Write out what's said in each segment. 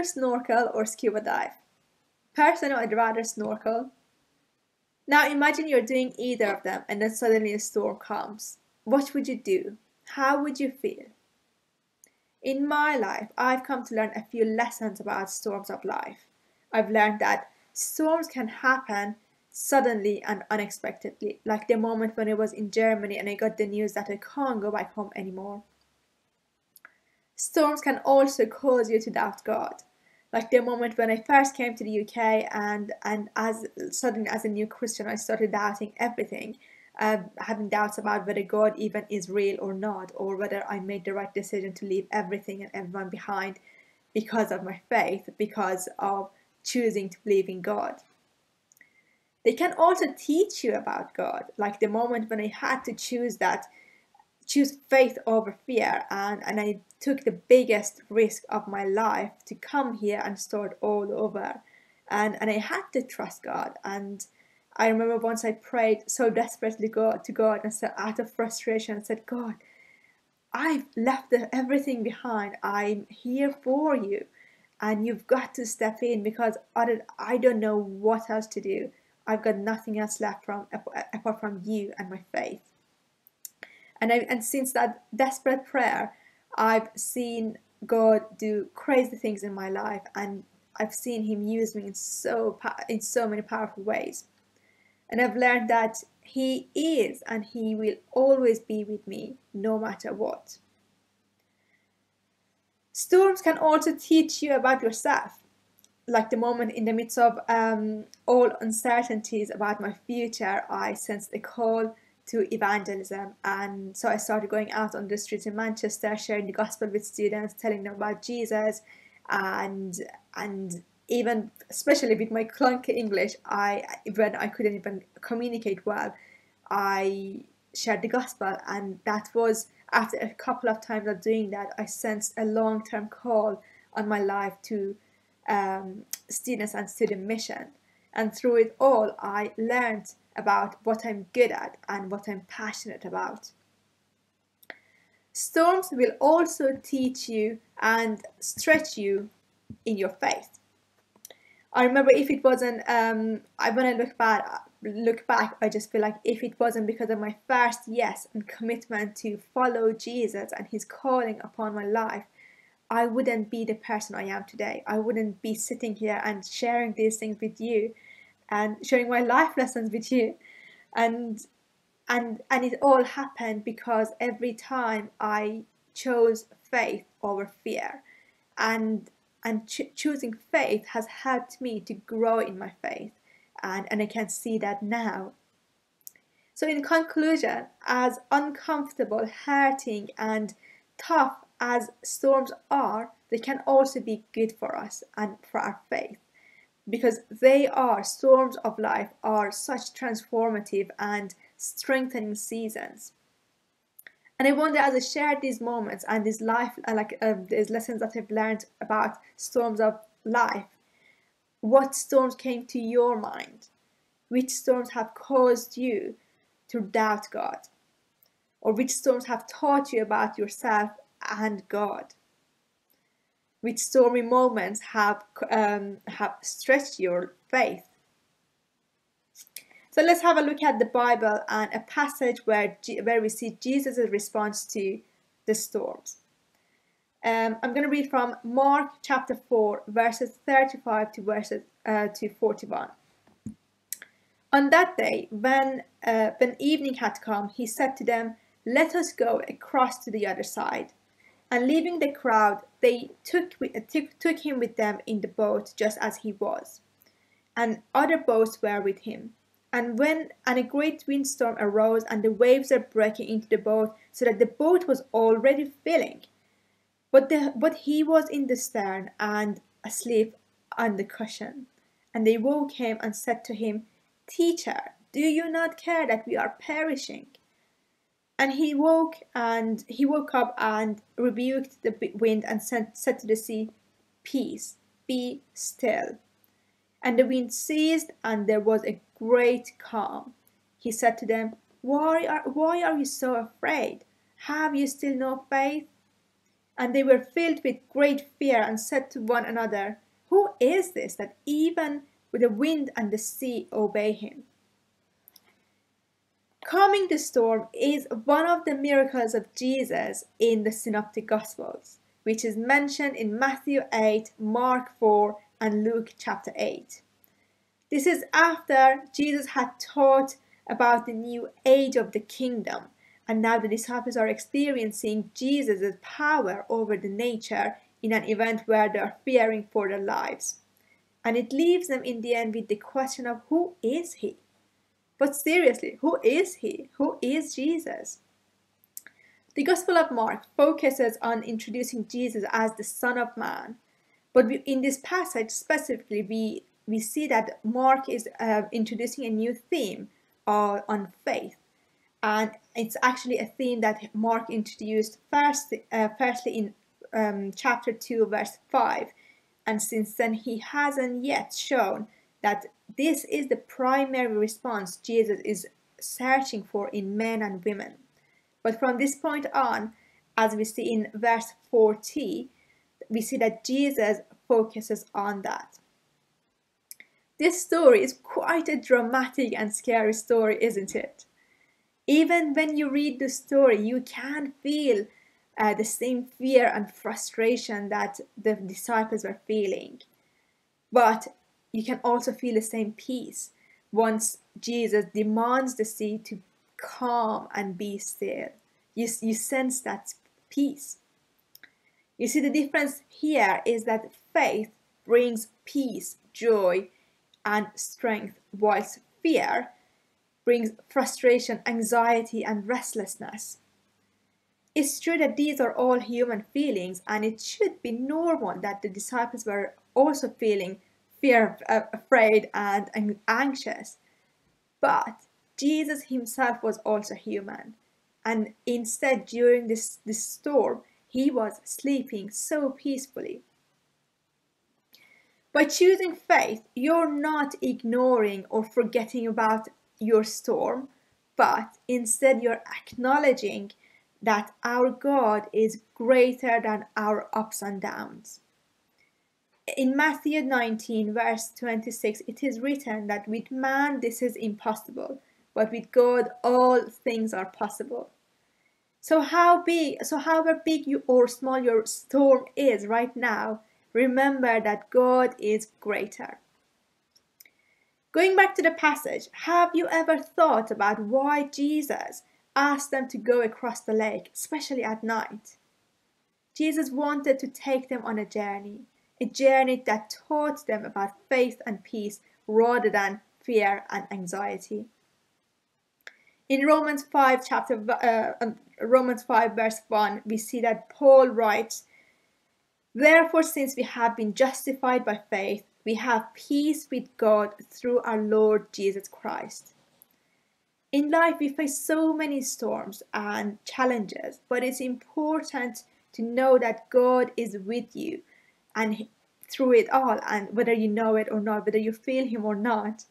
rather snorkel or scuba dive? Personally, I'd rather snorkel. Now imagine you're doing either of them and then suddenly a storm comes. What would you do? How would you feel? In my life, I've come to learn a few lessons about storms of life. I've learned that storms can happen suddenly and unexpectedly, like the moment when I was in Germany and I got the news that I can't go back home anymore. Storms can also cause you to doubt God. Like the moment when I first came to the UK and as suddenly as a new Christian I started doubting everything, having doubts about whether God even is real or not, or whether I made the right decision to leave everything and everyone behind because of my faith, because of choosing to believe in God. They can also teach you about God, like the moment when I had to choose faith over fear, and I took the biggest risk of my life to come here and start all over, and I had to trust God. And I remember once I prayed so desperately to God and said, out of frustration, I said, God, I've left everything behind. I'm here for you, and you've got to step in because I don't know what else to do. I've got nothing else left apart from you and my faith. And since that desperate prayer, I've seen God do crazy things in my life, and I've seen Him use me in so many powerful ways. And I've learned that He is and He will always be with me, no matter what. Storms can also teach you about yourself. Like the moment in the midst of all uncertainties about my future, I sensed a call to evangelism, and so I started going out on the streets in Manchester, sharing the gospel with students, telling them about Jesus, and even especially with my clunky English, when I couldn't even communicate well, I shared the gospel, and that was after a couple of times of doing that, I sensed a long-term call on my life to students and student mission. And through it all, I learned about what I'm good at and what I'm passionate about. Storms will also teach you and stretch you in your faith. I remember if it wasn't, when I look back, I just feel like if it wasn't because of my first yes and commitment to follow Jesus and His calling upon my life, I wouldn't be the person I am today. I wouldn't be sitting here and sharing these things with you and sharing my life lessons with you. And it all happened because every time I chose faith over fear, and choosing faith has helped me to grow in my faith, and I can see that now. So in conclusion, as uncomfortable, hurting and tough as storms are, they can also be good for us and for our faith, because storms of life are such transformative and strengthening seasons. And I wonder, as I shared these moments and these these lessons that I've learned about storms of life, what storms came to your mind? Which storms have caused you to doubt God? Or which storms have taught you about yourself and God? Which stormy moments have stretched your faith? So let's have a look at the Bible and a passage where we see Jesus' response to the storms. I'm going to read from Mark chapter 4, verses 35 to 41. On that day, when evening had come, He said to them, "Let us go across to the other side." And leaving the crowd, they took Him with them in the boat, just as He was. And other boats were with Him. And a great windstorm arose, and the waves were breaking into the boat, so that the boat was already filling. But He was in the stern and asleep on the cushion. And they woke Him and said to Him, "Teacher, do you not care that we are perishing?" And He woke up and rebuked the wind and said to the sea, "Peace, be still." And the wind ceased, and there was a great calm. He said to them, why are you so afraid? Have you still no faith?" And they were filled with great fear and said to one another, "Who is this that even with the wind and the sea obey him?" Calming the storm is one of the miracles of Jesus in the Synoptic Gospels, which is mentioned in Matthew 8, Mark 4, and Luke chapter 8. This is after Jesus had taught about the new age of the kingdom, and now the disciples are experiencing Jesus' power over the nature in an event where they are fearing for their lives. And it leaves them in the end with the question of who is he? But seriously, who is he? Who is Jesus? The Gospel of Mark focuses on introducing Jesus as the Son of Man. But in this passage specifically, we see that Mark is introducing a new theme on faith. And it's actually a theme that Mark introduced firstly in chapter 2, verse 5. And since then, he hasn't yet shown that this is the primary response Jesus is searching for in men and women. But from this point on, as we see in verse 40, we see that Jesus focuses on that. This story is quite a dramatic and scary story, isn't it? Even when you read the story, you can feel the same fear and frustration that the disciples were feeling. But you can also feel the same peace once Jesus demands the sea to calm and be still. You sense that peace. You see, the difference here is that faith brings peace, joy, and strength, whilst fear brings frustration, anxiety, and restlessness. It's true that these are all human feelings, and it should be normal that the disciples were also feeling fear, afraid, and anxious. But Jesus himself was also human, and instead, during this storm, he was sleeping so peacefully. By choosing faith, you're not ignoring or forgetting about your storm, but instead you're acknowledging that our God is greater than our ups and downs. In Matthew 19, verse 26, it is written that with man this is impossible, but with God all things are possible. So however big or small your storm is right now, remember that God is greater. Going back to the passage, have you ever thought about why Jesus asked them to go across the lake, especially at night? Jesus wanted to take them on a journey that taught them about faith and peace rather than fear and anxiety. In Romans 5 verse 1, we see that Paul writes, "Therefore, since we have been justified by faith, we have peace with God through our Lord Jesus Christ." In life, we face so many storms and challenges, but it's important to know that God is with you and through it all, and whether you know it or not, whether you feel him or not.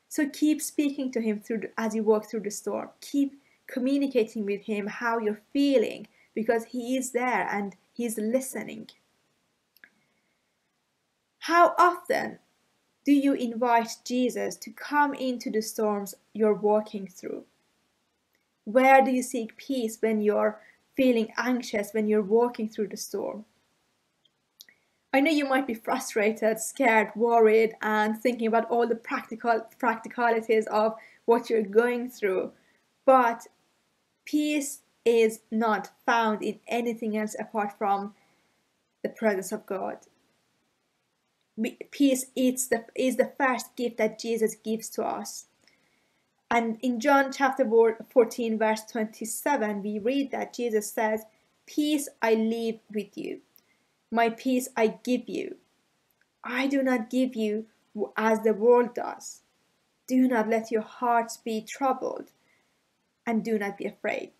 So keep speaking to him as you walk through the storm. Keep communicating with him how you're feeling, because he is there and he's listening. How often do you invite Jesus to come into the storms you're walking through? Where do you seek peace when you're feeling anxious, when you're walking through the storm? I know you might be frustrated, scared, worried, and thinking about all the practicalities of what you're going through, but peace is not found in anything else apart from the presence of God. Peace is the first gift that Jesus gives to us. And in John chapter 14, verse 27, we read that Jesus says, "Peace I leave with you. My peace I give you. I do not give you as the world does. Do not let your hearts be troubled, and do not be afraid."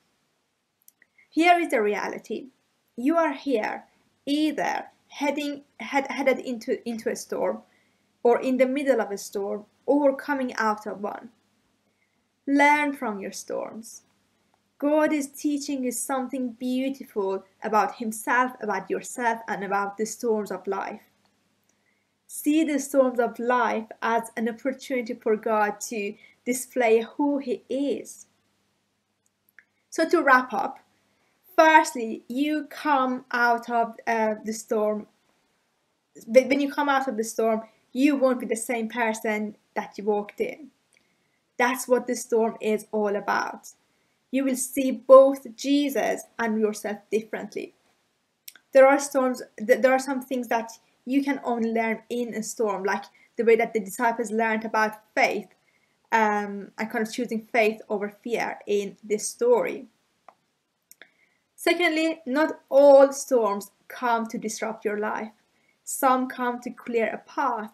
Here is the reality. You are here either headed into a storm, or in the middle of a storm, or coming out of one. Learn from your storms. God is teaching you something beautiful about Himself, about yourself, and about the storms of life. See the storms of life as an opportunity for God to display who He is. So to wrap up, firstly, you come out of the storm. When you come out of the storm, you won't be the same person that you walked in. That's what the storm is all about. You will see both Jesus and yourself differently. There are some things that you can only learn in a storm, like the way that the disciples learned about faith, and kind of choosing faith over fear in this story. Secondly, not all storms come to disrupt your life. Some come to clear a path.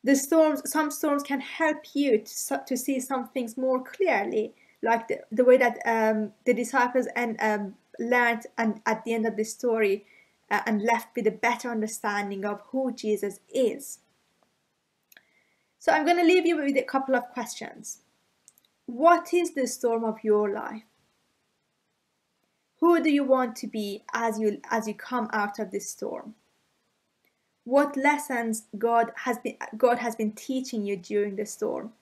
Some storms can help you to see some things more clearly, like the way that the disciples learned and at the end of the story and left with a better understanding of who Jesus is. So I'm going to leave you with a couple of questions. What is the storm of your life? Who do you want to be as you come out of this storm? What lessons God has been teaching you during the storm?